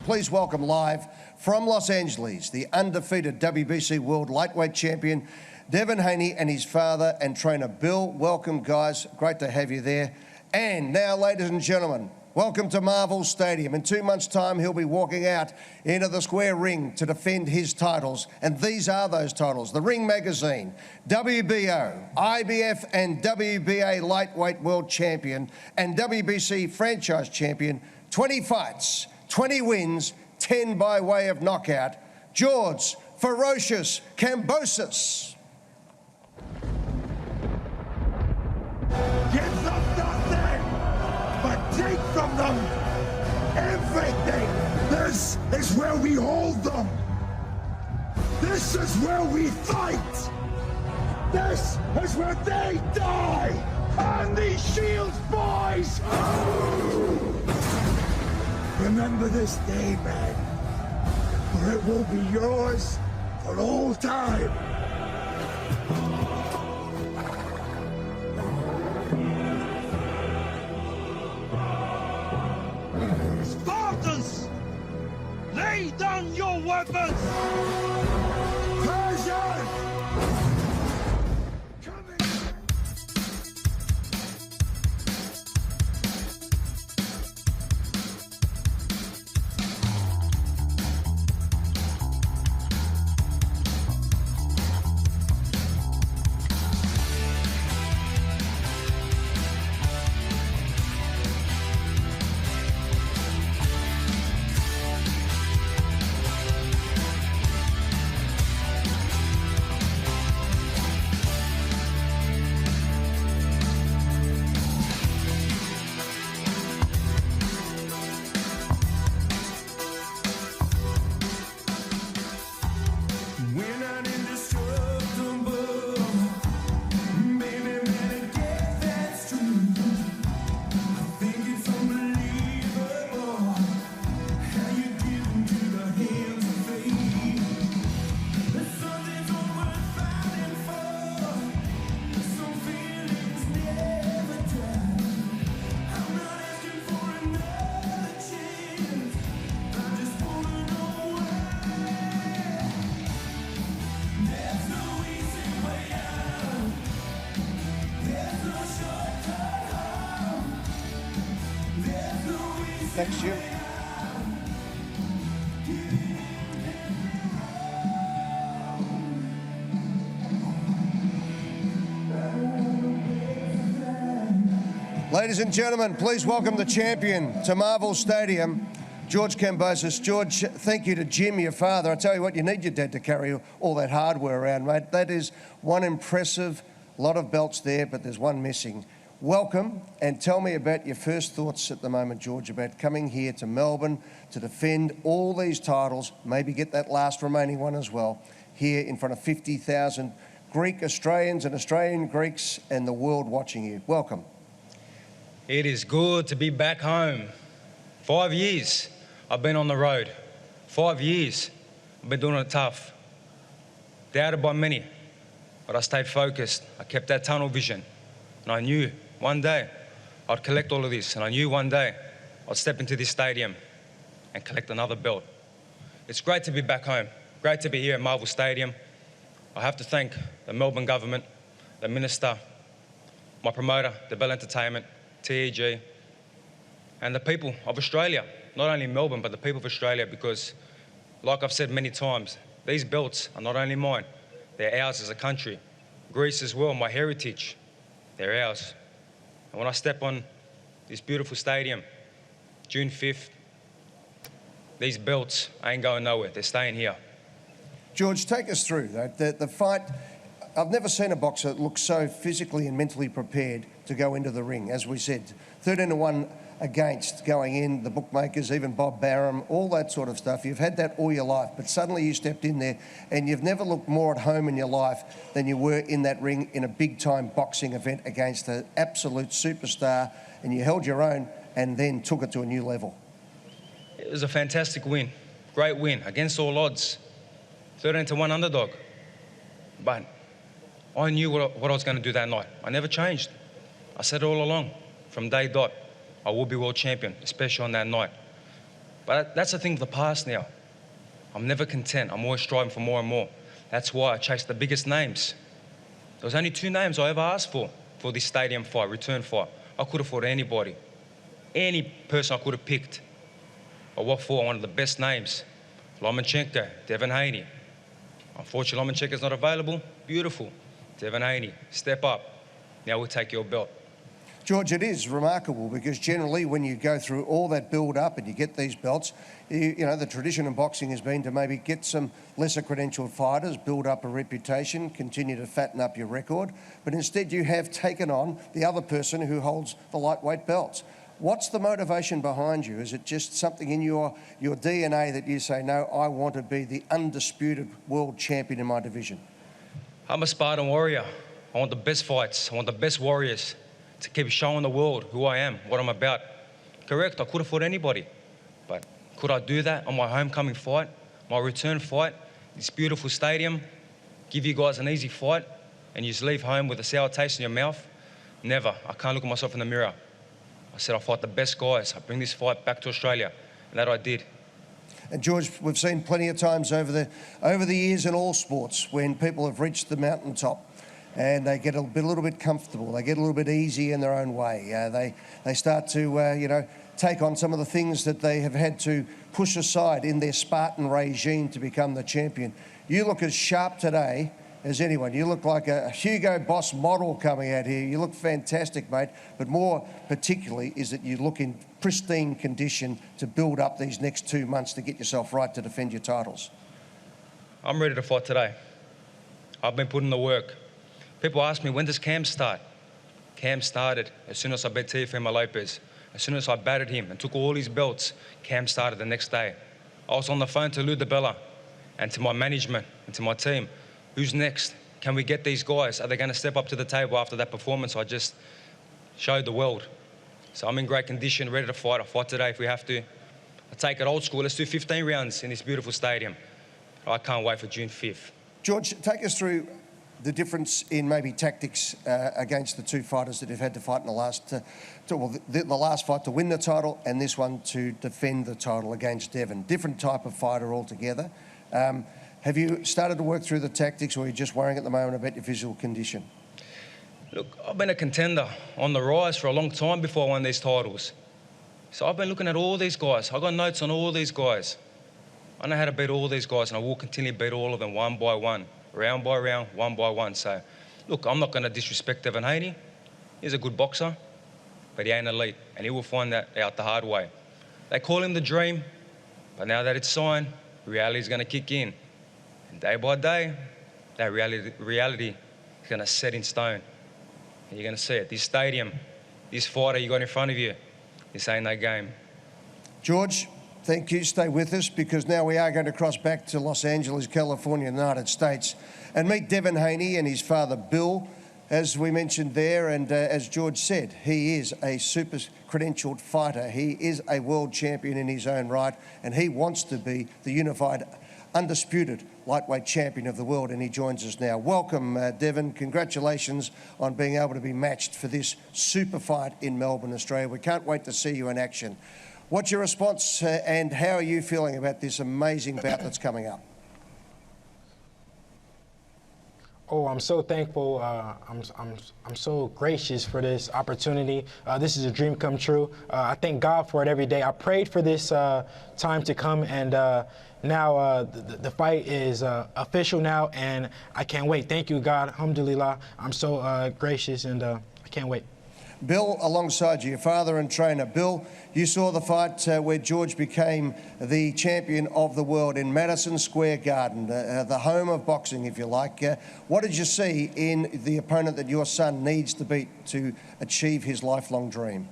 please welcome live from Los Angeles, the undefeated WBC World Lightweight Champion, Devin Haney, and his father and trainer, Bill. Welcome, guys. Great to have you there. And now, ladies and gentlemen, welcome to Marvel Stadium. In 2 months' time, he'll be walking out into the square ring to defend his titles. And these are those titles: the Ring Magazine, WBO, IBF and WBA Lightweight World Champion, and WBC Franchise Champion. 20 fights, 20 wins, 10 by way of knockout. George Ferocious Kambosos. Give them nothing, but take from them everything. This is where we hold them. This is where we fight. This is where they die. On these shields, boys! Remember this day, man, for it will be yours for all time. Spartans! Lay down your weapons! Persian! Thanks, Jim. Ladies and gentlemen, please welcome the champion to Marvel Stadium, George Kambosos. George, thank you to Jim, your father. I tell you what, you need your dad to carry all that hardware around, mate. That is one impressive lot of belts there, but there's one missing. Welcome, and tell me about your first thoughts at the moment, George, about coming here to Melbourne to defend all these titles, maybe get that last remaining one as well, here in front of 50,000 Greek Australians and Australian Greeks and the world watching you. Welcome. It is good to be back home. 5 years I've been on the road. 5 years I've been doing it tough. Doubted by many, but I stayed focused. I kept that tunnel vision, and I knew one day I'd collect all of this, and I knew one day I'd step into this stadium and collect another belt. It's great to be back home, great to be here at Marvel Stadium. I have to thank the Melbourne government, the minister, my promoter, the Bell Entertainment, TEG, and the people of Australia, not only Melbourne, but the people of Australia, because, like I've said many times, these belts are not only mine, they're ours as a country. Greece as well, my heritage, they're ours. And when I step on this beautiful stadium, June 5th, these belts ain't going nowhere, they're staying here. George, take us through the fight. I've never seen a boxer look so physically and mentally prepared to go into the ring. As we said, 13-1 against going in, the bookmakers, even Bob Barham, all that sort of stuff. You've had that all your life, but suddenly you stepped in there and you've never looked more at home in your life than you were in that ring in a big-time boxing event against an absolute superstar, and you held your own and then took it to a new level. It was a fantastic win, great win, against all odds. 13-1 underdog. But I knew what I was going to do that night. I never changed. I said it all along, from day dot, I will be world champion, especially on that night. But that's the thing of the past now. I'm never content. I'm always striving for more and more. That's why I chase the biggest names. There was only 2 names I ever asked for this stadium fight, return fight. I could have fought anybody. Any person I could have picked. But what for? One of the best names. Lomachenko, Devin Haney. Unfortunately, Lomachenko's not available. Beautiful. Devin Haney, step up. Now we'll take your belt. George, it is remarkable because generally when you go through all that build-up and you get these belts, you know, the tradition in boxing has been to maybe get some lesser credentialed fighters, build up a reputation, continue to fatten up your record, but instead you have taken on the other person who holds the lightweight belts. What's the motivation behind you? Is it just something in your DNA that you say, no, I want to be the undisputed world champion in my division? I'm a Spartan warrior. I want the best fights. I want the best warriors to keep showing the world who I am, what I'm about. Correct, I could have fought anybody, but could I do that on my homecoming fight, my return fight, this beautiful stadium, give you guys an easy fight, and you just leave home with a sour taste in your mouth? Never. I can't look at myself in the mirror. I said I'll fight the best guys. I bring this fight back to Australia, and that I did. And George, we've seen plenty of times over the years in all sports when people have reached the mountaintop and they get a little bit comfortable, they get a little bit easy in their own way. They start to take on some of the things that they have had to push aside in their Spartan regime to become the champion. You look as sharp today as anyone. You look like a Hugo Boss model coming out here. You look fantastic, mate, but more particularly is that you look in pristine condition to build up these next 2 months to get yourself right to defend your titles. I'm ready to fight today. I've been putting the work. People ask me, when does Cam start? Cam started as soon as I beat Teofimo Lopez. As soon as I battered him and took all his belts, Cam started the next day. I was on the phone to Lou DiBella and to my management and to my team. Who's next? Can we get these guys? Are they going to step up to the table after that performance I just showed the world? So I'm in great condition, ready to fight. I'll fight today if we have to. I'll take it old school. Let's do 15 rounds in this beautiful stadium. I can't wait for June 5th. George, take us through the difference in maybe tactics against the 2 fighters that have had to fight in the last, the last fight to win the title and this one to defend the title against Devin. Different type of fighter altogether. Have you started to work through the tactics, or are you just worrying at the moment about your physical condition? Look, I've been a contender on the rise for a long time before I won these titles. So I've been looking at all these guys. I've got notes on all these guys. I know how to beat all these guys, and I will continue to beat all of them one by one, round by round, one by one. So, look, I'm not going to disrespect Devin Haney. He's a good boxer, but he ain't elite, and he will find that out the hard way. They call him the dream, but now that it's signed, reality is going to kick in. And day by day, that reality is going to set in stone. And you're going to see it. This stadium, this fighter you got in front of you, this ain't no game. George, thank you. Stay with us because now we are going to cross back to Los Angeles, California, United States, and meet Devin Haney and his father, Bill, as we mentioned there. And as George said, he is a super credentialed fighter. He is a world champion in his own right, and he wants to be the unified, undisputed lightweight champion of the world, and he joins us now. Welcome, Devin. Congratulations on being able to be matched for this super fight in Melbourne, Australia. We can't wait to see you in action. What's your response and how are you feeling about this amazing bout that's coming up? Oh, I'm so thankful. I'm so gracious for this opportunity. This is a dream come true. I thank God for it every day. I prayed for this time to come, and now the fight is official now, and I can't wait. Thank you, God. Alhamdulillah. I'm so gracious, and I can't wait. Bill, alongside you, your father and trainer. Bill, you saw the fight where George became the champion of the world in Madison Square Garden, the home of boxing, if you like. What did you see in the opponent that your son needs to beat to achieve his lifelong dream?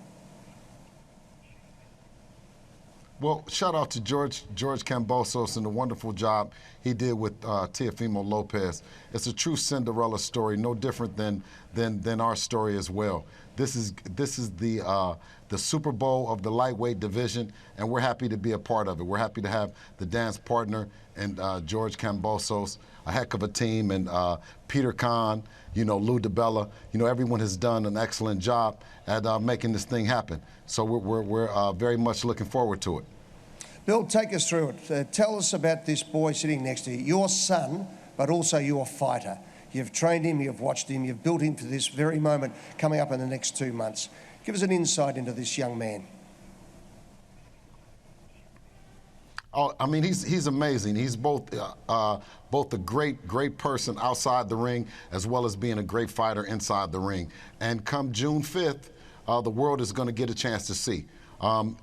Well, shout out to George Kambosos and the wonderful job he did with Teofimo Lopez. It's a true Cinderella story, no different than our story as well. This is the Super Bowl of the lightweight division, and we're happy to be a part of it. We're happy to have the dance partner and George Kambosos, a heck of a team, and Peter Kahn, Lou DiBella. Everyone has done an excellent job at making this thing happen. So we're very much looking forward to it. Bill, take us through it. Tell us about this boy sitting next to you, your son, but also your fighter. You've trained him, you've watched him, you've built him for this very moment coming up in the next 2 months. Give us an insight into this young man. Oh, I mean, he's amazing. He's both a great person outside the ring as well as being a great fighter inside the ring. And come June 5th, the world is going to get a chance to see.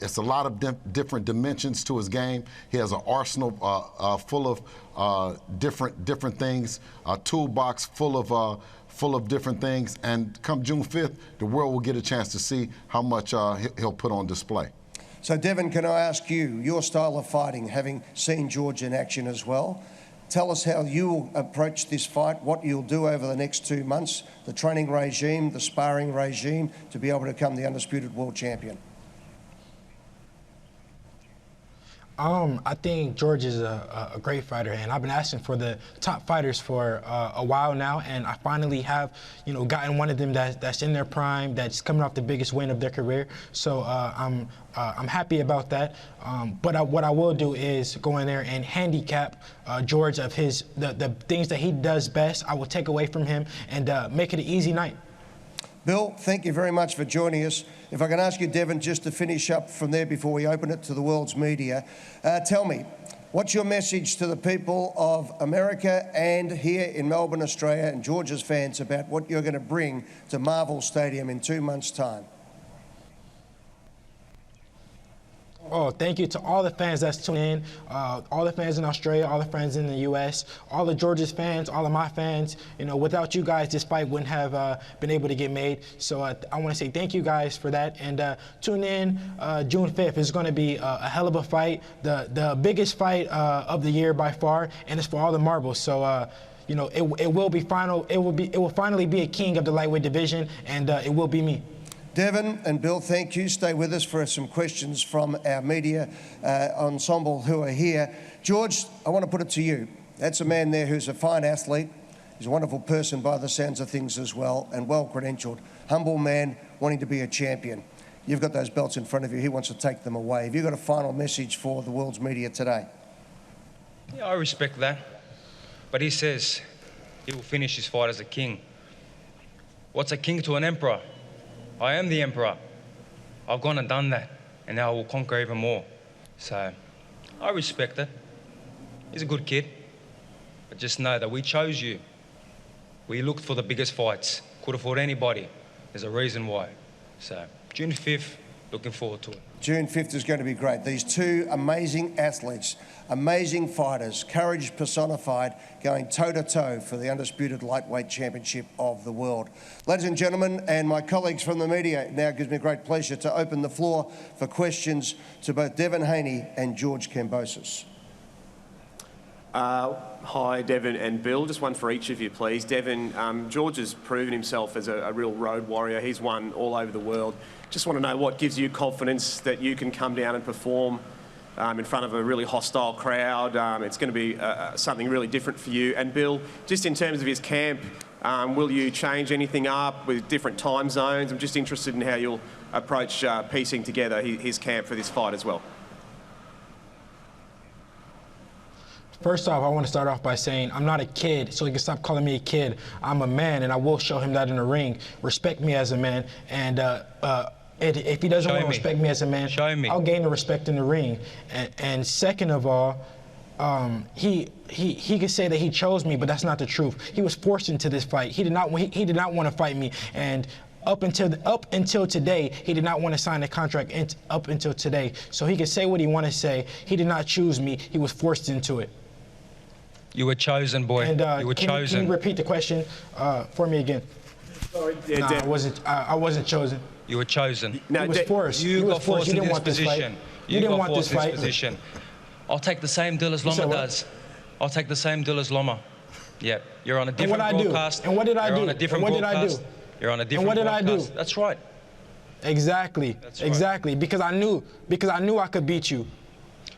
It's a lot of different dimensions to his game. He has an arsenal full of different things, a toolbox full of different things. And come June 5th, the world will get a chance to see how much he'll put on display. So, Devin, can I ask you, your style of fighting, having seen George in action as well, tell us how you'll approach this fight, what you'll do over the next 2 months, the training regime, the sparring regime, to be able to become the undisputed world champion. I think George is a great fighter, and I've been asking for the top fighters for a while now, and I finally have, gotten one of them that's in their prime, that's coming off the biggest win of their career. So I'm happy about that. But what I will do is go in there and handicap George of the things that he does best. I will take away from him and make it an easy night. Bill, thank you very much for joining us. If I can ask you, Devin, just to finish up from there before we open it to the world's media, tell me, what's your message to the people of America and here in Melbourne, Australia, and George's fans about what you're going to bring to Marvel Stadium in 2 months' time? Oh, thank you to all the fans that's tuning in, all the fans in Australia, all the fans in the U.S., all of George's fans, all of my fans. Without you guys, this fight wouldn't have been able to get made. So I want to say thank you guys for that. And tune in June 5th. It's going to be a hell of a fight, the biggest fight of the year by far, and it's for all the marbles. So it will be final. It will finally be a king of the lightweight division, and it will be me. Devin and Bill, thank you. Stay with us for some questions from our media ensemble who are here. George, I want to put it to you. That's a man there who's a fine athlete. He's a wonderful person by the sounds of things as well, and well-credentialed. Humble man wanting to be a champion. You've got those belts in front of you. He wants to take them away. Have you got a final message for the world's media today? Yeah, I respect that. But he says he will finish his fight as a king. What's a king to an emperor? I am the emperor. I've gone and done that, and now I will conquer even more. So I respect it. He's a good kid. But just know that we chose you. We looked for the biggest fights. Could have fought anybody. There's a reason why. So June 5th, looking forward to it. June 5th is going to be great. These two amazing athletes, amazing fighters, courage personified, going toe-to-toe for the undisputed lightweight championship of the world. Ladies and gentlemen, and my colleagues from the media, it now gives me great pleasure to open the floor for questions to both Devin Haney and George Kambosos. Hi, Devin and Bill. Just one for each of you, please. Devin, George has proven himself as a real road warrior. He's won all over the world. Just want to know what gives you confidence that you can come down and perform in front of a really hostile crowd. It's going to be something really different for you. And Bill, just in terms of his camp, will you change anything up with different time zones? I'm just interested in how you'll approach piecing together his camp for this fight as well. First off, I want to start off by saying I'm not a kid, so he can stop calling me a kid. I'm a man, and I will show him that in the ring. Respect me as a man, and if he doesn't want to respect me as a man, I'll gain the respect in the ring. And second of all, he could say that he chose me, but that's not the truth. He was forced into this fight. He did not want to fight me, and up until today, he did not want to sign a contract up until today. So he could say what he want to say. He did not choose me. He was forced into it. You were chosen, boy. And, you were chosen. Can you repeat the question for me again? Sorry, no, I wasn't chosen. You were chosen. No, he was forced. You got forced into this position. You didn't want this fight. I'll take the same deal as Loma does. I'll take the same deal as Loma. Yeah, you're on a different broadcast. And what did I do? You're on a different broadcast. You're on a different broadcast. And what did I do? That's right. Exactly. That's right. Exactly. Because I knew I could beat you.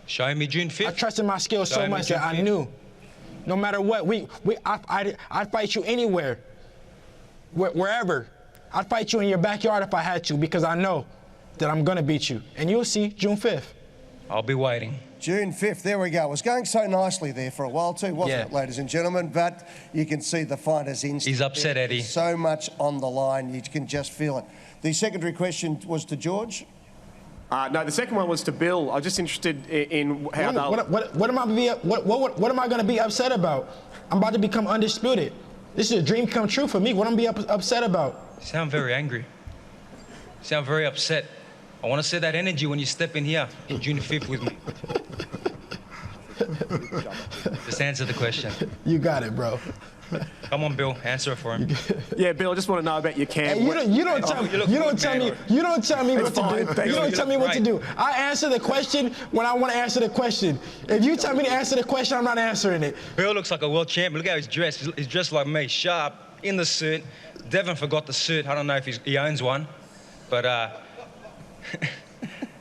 Show me June 5th. I trusted my skills so much that I knew. No matter what, I'd fight you anywhere, wherever. I'd fight you in your backyard if I had to, because I know that I'm gonna beat you. And you'll see June 5th. I'll be waiting. June 5th, there we go. It was going so nicely there for a while too, wasn't it, ladies and gentlemen? But you can see the fighter's instinct. He's upset, Eddie. There's so much on the line, you can just feel it. The secondary question was to George? No, the second one was to Bill. I'm just interested in how what am I going to be upset about? I'm about to become undisputed. This is a dream come true for me. What am I going to be upset about? You sound very angry. You sound very upset. I want to see that energy when you step in here on June 5th with me. Just answer the question. You got it, bro. Come on, Bill, answer it for him. Yeah, Bill, I just want to know about your camp. Hey, you don't tell me what to do. I answer the question when I want to answer the question. If you tell me to answer the question, I'm not answering it. Bill looks like a world champion. Look how he's dressed. He's dressed like me, sharp, in the suit. Devin forgot the suit. I don't know if he owns one, but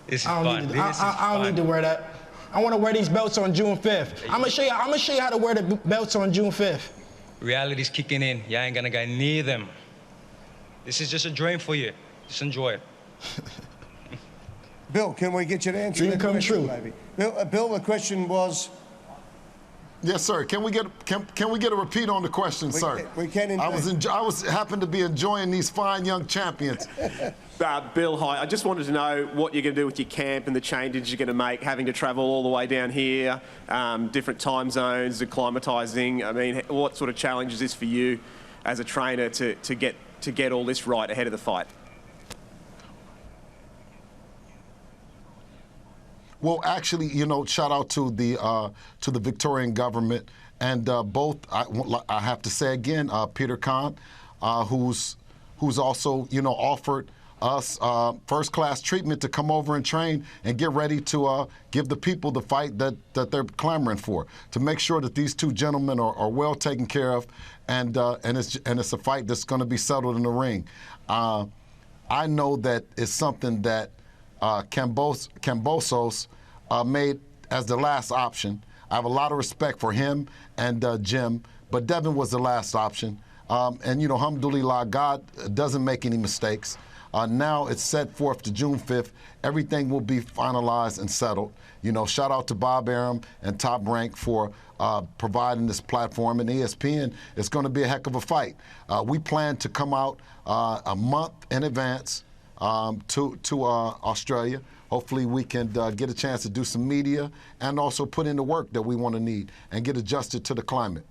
this is fun. I don't need to wear that. I want to wear these belts on June 5th. I'm gonna show you how to wear the belts on June 5th. Reality's kicking in. You ain't gonna go near them. This is just a dream for you. Just enjoy it. Bill, can we get you to answer Dream that come question, true. maybe? Bill, the question was... Yes, sir. Can we get a repeat on the question, sir? We can indeed. I happened to be enjoying these fine young champions. Bill, hi. I just wanted to know what you're going to do with your camp and the changes you're going to make, having to travel all the way down here, different time zones, acclimatising. I mean, what sort of challenge is this for you as a trainer to get all this right ahead of the fight? Well, actually, you know, shout out to the Victorian government and both. I have to say again, Peter Khan, who's also, you know, offered us first-class treatment to come over and train and get ready to give the people the fight that they're clamoring for, to make sure that these two gentlemen are well taken care of, and it's a fight that's going to be settled in the ring. I know that it's something that Kambosos made as the last option. I have a lot of respect for him and Jim, but Devin was the last option. And, you know, alhamdulillah, God doesn't make any mistakes. Now it's set forth to June 5th. Everything will be finalized and settled. You know, shout out to Bob Arum and Top Rank for providing this platform. And ESPN, it's going to be a heck of a fight. We plan to come out a month in advance to Australia. Hopefully we can get a chance to do some media and also put in the work that we want to need and get adjusted to the climate.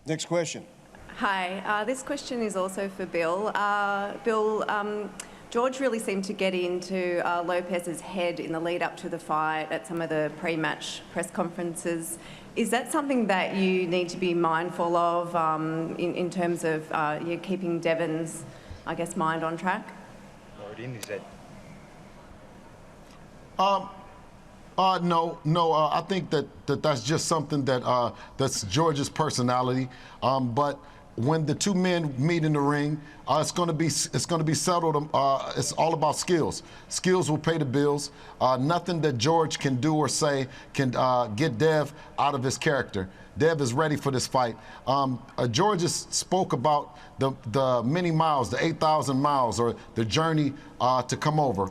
Next question. Hi, this question is also for Bill. Bill, George really seemed to get into Lopez's head in the lead up to the fight at some of the pre-match press conferences. Is that something that you need to be mindful of in terms of you keeping Devin's, I guess, mind on track? Already in his head. No. I think that's just something that's George's personality. But when the two men meet in the ring, it's going to be settled. It's all about skills. Skills will pay the bills. Nothing that George can do or say can get Dev out of his character. Dev is ready for this fight. George just spoke about the many miles, the 8,000 miles, or the journey to come over.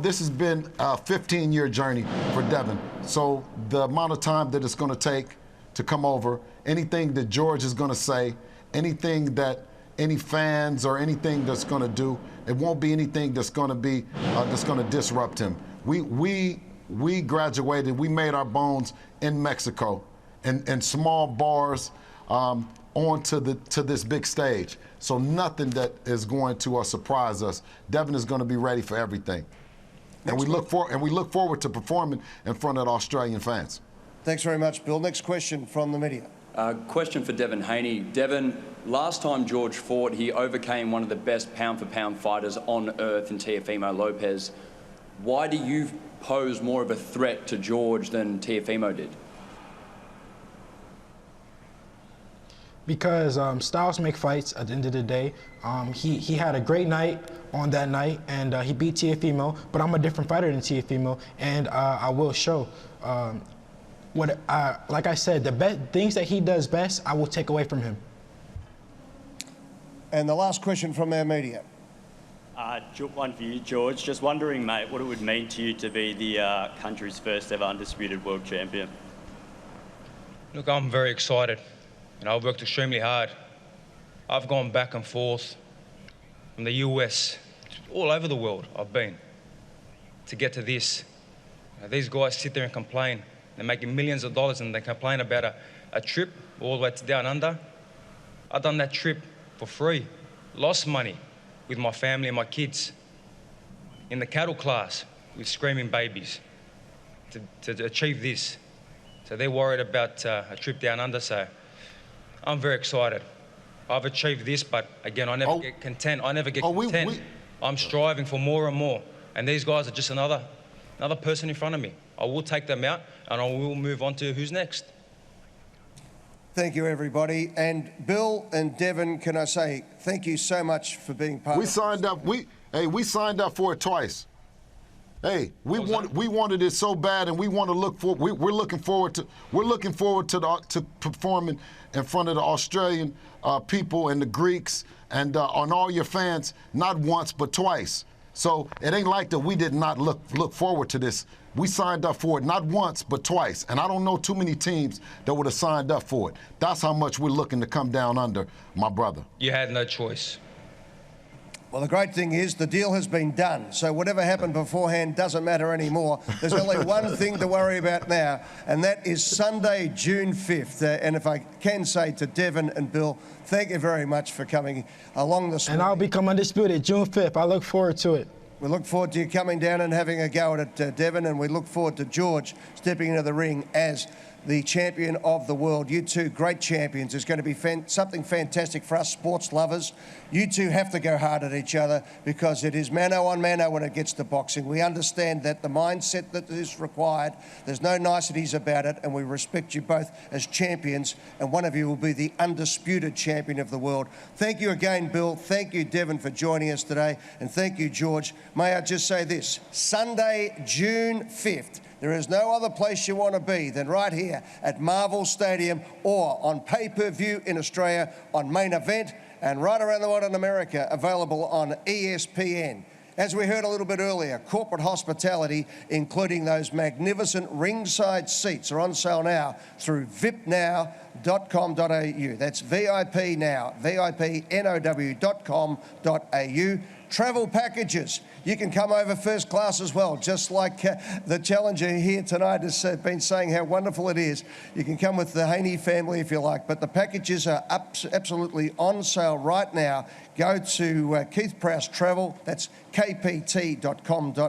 This has been a 15-year journey for Devin. So the amount of time that it's going to take to come over, anything that George is going to say, anything that any fans or anything that's going to do, it won't be anything that's going to be that's going to disrupt him. We graduated. We made our bones in Mexico, in small bars, onto this big stage. So nothing that is going to surprise us. Devin is going to be ready for everything. And we look forward to performing in front of the Australian fans. Thanks very much, Bill. Next question from the media. Question for Devin Haney. Devin, last time George fought, he overcame one of the best pound-for-pound fighters on earth in Teofimo Lopez. Why do you pose more of a threat to George than Teofimo did? Because styles make fights at the end of the day. He had a great night on that night, and he beat Teofimo, but I'm a different fighter than Teofimo, and I will show. Like I said, the things that he does best, I will take away from him. And the last question from our media. One for you, George. Just wondering, mate, what it would mean to you to be the country's first ever undisputed world champion. Look, I'm very excited. I've worked extremely hard. I've gone back and forth from the US, all over the world I've been to get to this. These guys sit there and complain. They're making millions of dollars and they complain about a trip all the way to down under. I've done that trip for free, lost money with my family and my kids in the cattle class with screaming babies to achieve this. So they're worried about a trip down under, so I'm very excited. I've achieved this, but again, I never get content. I'm striving for more and more. And these guys are just another person in front of me. I will take them out and I will move on to who's next. Thank you, everybody. And Bill and Devin, can I say thank you so much for being part of it. We signed up for it twice. Hey, we wanted it so bad, and we want to look for. We're looking forward to performing in front of the Australian people and the Greeks and on all your fans, not once but twice. So it ain't like that we did not look forward to this. We signed up for it not once but twice, and I don't know too many teams that would have signed up for it. That's how much we're looking to come down under, my brother. You had no choice. Well, the great thing is the deal has been done, so whatever happened beforehand doesn't matter anymore. There's only one thing to worry about now, and that is Sunday, June 5th. And if I can say to Devin and Bill, thank you very much for coming along this morning. And I'll become undisputed June 5th. I look forward to it. We look forward to you coming down and having a go at it, Devin, and we look forward to George stepping into the ring as the champion of the world. You two, great champions. It's going to be something fantastic for us sports lovers. You two have to go hard at each other because it is mano on mano when it gets to boxing. We understand that the mindset that is required, there's no niceties about it, and we respect you both as champions, and one of you will be the undisputed champion of the world. Thank you again, Bill. Thank you, Devin, for joining us today, and thank you, George. May I just say this, Sunday, June 5th, there is no other place you want to be than right here at Marvel Stadium or on pay-per-view in Australia on Main Event and right around the world in America, available on ESPN. As we heard a little bit earlier, corporate hospitality, including those magnificent ringside seats, are on sale now through vipnow.com.au. That's VIP now, vipnow.com.au. Travel packages. You can come over first class as well, just like the challenger here tonight has been saying how wonderful it is. You can come with the Haney family if you like, but the packages are absolutely on sale right now. Go to Keith Prowse Travel, that's kpt.com.au,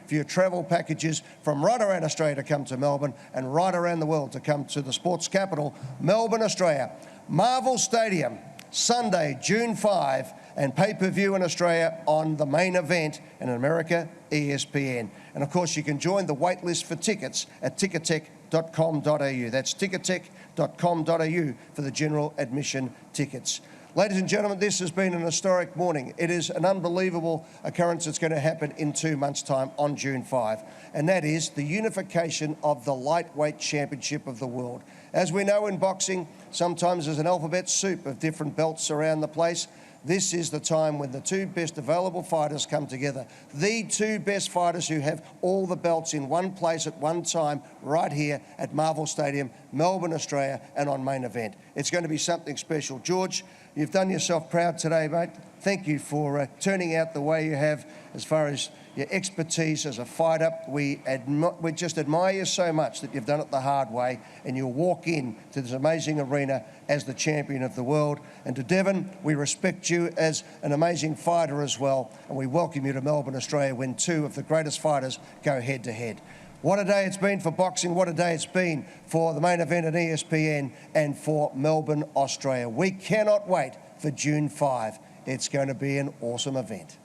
for your travel packages from right around Australia to come to Melbourne and right around the world to come to the sports capital, Melbourne, Australia. Marvel Stadium, Sunday, June 5, and pay-per-view in Australia on the Main Event, and in America, ESPN. And of course, you can join the wait list for tickets at ticketek.com.au. That's ticketek.com.au for the general admission tickets. Ladies and gentlemen, this has been an historic morning. It is an unbelievable occurrence that's going to happen in 2 months' time on June 5, and that is the unification of the lightweight championship of the world. As we know in boxing, sometimes there's an alphabet soup of different belts around the place. This is the time when the two best available fighters come together. The two best fighters who have all the belts in one place at one time, right here at Marvel Stadium, Melbourne, Australia, and on Main Event. It's going to be something special. George, you've done yourself proud today, mate. Thank you for turning out the way you have as far as your expertise as a fighter. We just admire you so much that you've done it the hard way, and you'll walk in to this amazing arena as the champion of the world. And to Devin, we respect you as an amazing fighter as well, and we welcome you to Melbourne, Australia, when two of the greatest fighters go head to head. What a day it's been for boxing, what a day it's been for the Main Event at ESPN and for Melbourne, Australia. We cannot wait for June 5. It's going to be an awesome event.